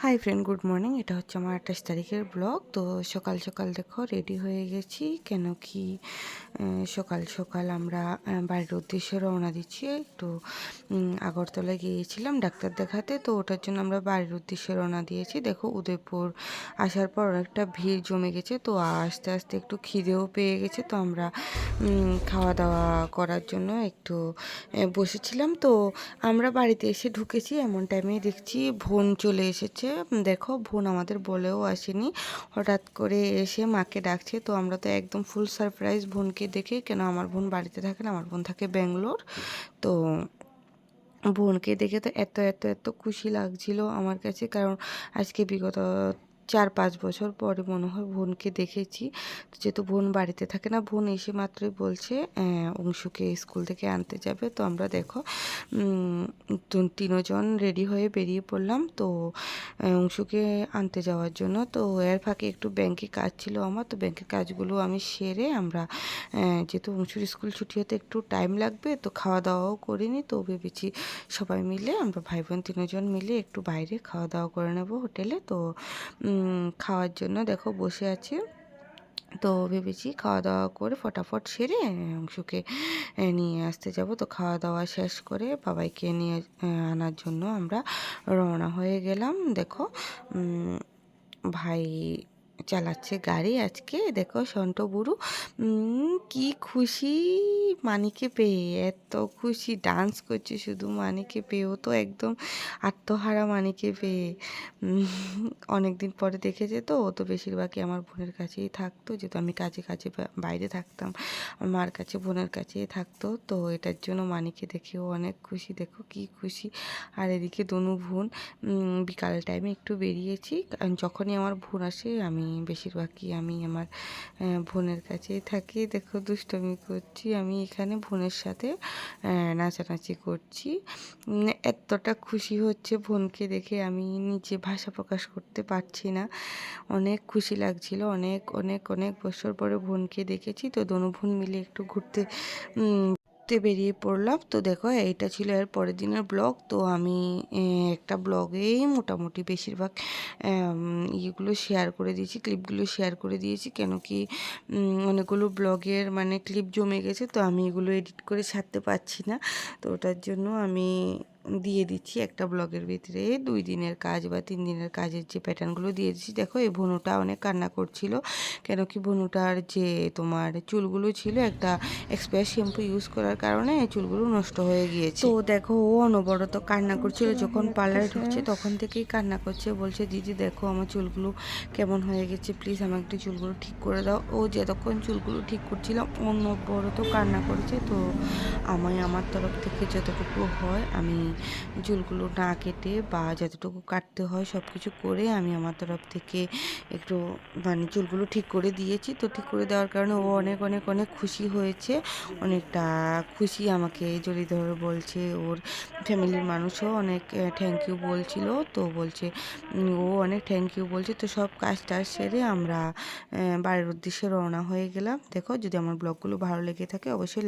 Hi friend, good morning. এটা হচ্ছে আমার 28 তারিখের ব্লগ। তো সকাল সকাল দেখো রেডি হয়ে গেছি, কেন কি সকাল সকাল আমরা বাড়ির উদ্দেশ্যে রওনা দিচ্ছি। একটু আগরতলা গিয়েছিলাম ডাক্তার দেখাতে, তো ওটার জন্য আমরা বাড়ির উদ্দেশ্যে রওনা দিয়েছি। দেখো উদয়পুর আসার পর অনেকটা ভিড় জমে গেছে, তো আস্তে আস্তে একটু খিদেও পেয়ে গেছে, তো আমরা খাওয়া দাওয়া করার জন্য একটু বসেছিলাম। তো আমরা বাড়িতে এসে ঢুকেছি, এমন টাইমেই দেখছি বোন চলে এসেছে। দেখো বোন আমাদের বলেও আসেনি, হঠাৎ করে এসে মাকে ডাকছে। তো আমরা তো একদম ফুল সারপ্রাইজ বোনকে দেখে, কেন আমার বোন বাড়িতে থাকে না, আমার বোন থাকে ব্যাঙ্গালোর। তো বোনকে দেখে তো এত এত এত খুশি লাগছিল আমার কাছে, কারণ আজকে বিগত 4-5 বছর পরে মনে হয় বোনকে দেখেছি। তো যেহেতু বোন বাড়িতে থাকে না, বোন এসে মাত্রই বলছে অংশুকে স্কুল থেকে আনতে যাবে। তো আমরা দেখো তিনজন রেডি হয়ে বেরিয়ে পড়লাম, তো অংশুকে আনতে যাওয়ার জন্য। তো এর ফাঁকে একটু ব্যাংকে কাজ ছিল আমার, তো ব্যাংকের কাজগুলো আমি সেরে আমরা যেহেতু অংশুর স্কুল ছুটি হতে একটু টাইম লাগবে, তো খাওয়া দাওয়াও করিনি। তো ভেবেছি সবাই মিলে, আমরা ভাই বোন তিনজন মিলে একটু বাইরে খাওয়া দাওয়া করে নেব হোটেলে। তো খাওয়ার জন্য দেখো বসে আছি। তো ভেবেছি খাওয়া দাওয়া করে ফটাফট সেরে অংশুকে নিয়ে আসতে যাব। তো খাওয়া দাওয়া শেষ করে বাবাইকে নিয়ে আনার জন্য আমরা রওনা হয়ে গেলাম। দেখো ভাই চালাচ্ছে গাড়ি আজকে। দেখো সন্ট বুড়ো কি খুশি মানিকে পেয়ে, এত খুশি ডান্স করছে শুধু মানিকে পেয়ে। ও তো একদম আত্মহারা মানিকে পেয়ে। অনেক দিন পরে দেখেছে, তো ও তো বেশিরভাগই আমার বোনের কাছেই থাকতো, যেহেতু আমি কাজে কাজে বাইরে থাকতাম, আমার মার কাছে বোনের কাছেই থাকতো। তো এটার জন্য মানিকে দেখেও অনেক খুশি, দেখো কি খুশি। আর এদিকে দনু বোন বিকাল টাইমে একটু বেরিয়েছি, কারণ যখনই আমার বোন আসে আমি বেশিরভাগই আমি আমার বোনের কাছেই থাকি। দেখো দুষ্টমি করছি আমি এখানে বোনের সাথে, নাচানাচি করছি। এতটা খুশি হচ্ছে বোনকে দেখে, আমি নিজে ভাষা প্রকাশ করতে পারছি না। অনেক খুশি লাগছিল, অনেক অনেক অনেক বছর পরে বোনকে দেখেছি। তো দোনো বোন মিলে একটু ঘুরতে বেরিয়ে পড়লাম। তো দেখো এইটা ছিল এর পরের দিনের ব্লগ। তো আমি একটা ব্লগেই মোটামুটি বেশিরভাগ ইয়েগুলো শেয়ার করে দিয়েছি, ক্লিপগুলো শেয়ার করে দিয়েছি, কেন কি অনেকগুলো ব্লগের মানে ক্লিপ জমে গেছে, তো আমি এগুলো এডিট করে ছাড়তে পারছি না। তো ওটার জন্য আমি দিয়ে দিচ্ছি একটা ব্লগের ভিতরে 2 দিনের কাজ বা 3 দিনের কাজের যে প্যাটার্নগুলো দিয়ে দিচ্ছি। দেখো এই ভনুটা অনেক কান্না করছিল, কেন কি ভনুটার যে তোমার চুলগুলো ছিল একটা এক্সপায়ার শ্যাম্পু ইউজ করার কারণে চুলগুলো নষ্ট হয়ে গিয়েছে। তো দেখো ও অনবরত কান্না করছিল, যখন পার্লারে ঢুকছে তখন থেকেই কান্না করছে, বলছে দিদি দেখো আমার চুলগুলো কেমন হয়ে গেছে, প্লিজ আমাকে একটু চুলগুলো ঠিক করে দাও। ও যতক্ষণ চুলগুলো ঠিক করছিলাম অনবরত কান্না করেছে। তো আমি আমার তরফ থেকে যতটুকু হয় আমি চুলগুলো না কেটে বা যতটুকু কাটতে হয় সব কিছু করে আমি আমার তরফ থেকে একটু মানে চুলগুলো ঠিক করে দিয়েছি। তো ঠিক করে দেওয়ার কারণে ও অনেক অনেক অনেক খুশি হয়েছে, অনেকটা খুশি আমাকে জড়িয়ে ধরে বলছে। ওর ফ্যামিলির মানুষও অনেক থ্যাংক ইউ বলছিল, তো বলছে ও অনেক থ্যাংক ইউ বলছে। তো সব কাজ টাজ সেরে আমরা বাড়ির উদ্দেশ্যে রওনা হয়ে গেলাম। দেখো যদি আমার ব্লগগুলো ভালো লেগে থাকে অবশ্যই